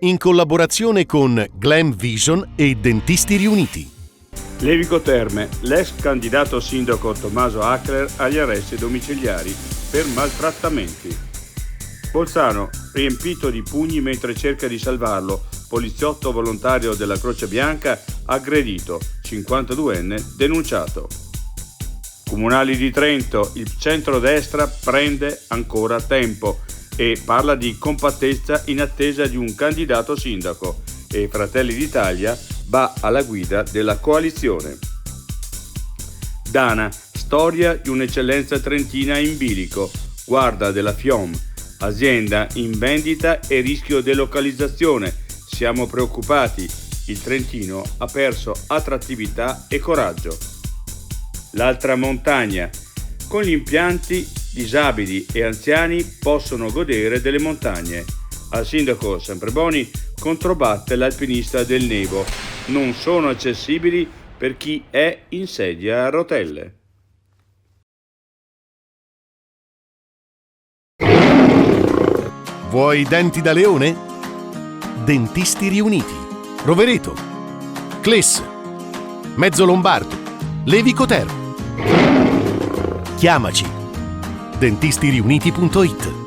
in collaborazione con Glam Vision e Dentisti Riuniti. Levico Terme, l'ex candidato sindaco Tommaso Ackler agli arresti domiciliari per maltrattamenti. Bolzano, riempito di pugni mentre cerca di salvarlo, poliziotto volontario della Croce Bianca aggredito, 52enne denunciato. Comunali di Trento, il centrodestra prende ancora tempo e parla di compattezza in attesa di un candidato sindaco e Fratelli d'Italia va alla guida della coalizione. Dana, storia di un'eccellenza trentina in bilico, guarda della FIOM, azienda in vendita e rischio delocalizzazione, siamo preoccupati, il Trentino ha perso attrattività e coraggio. L'altra montagna, con gli impianti disabili e anziani possono godere delle montagne. Al sindaco Sempreboni controbatte l'alpinista del Nevo, non sono accessibili per chi è in sedia a rotelle. Vuoi denti da leone? Dentisti Riuniti, Rovereto, Cles, Mezzo Lombardo, Levico Terme. Chiamaci. dentistiriuniti.it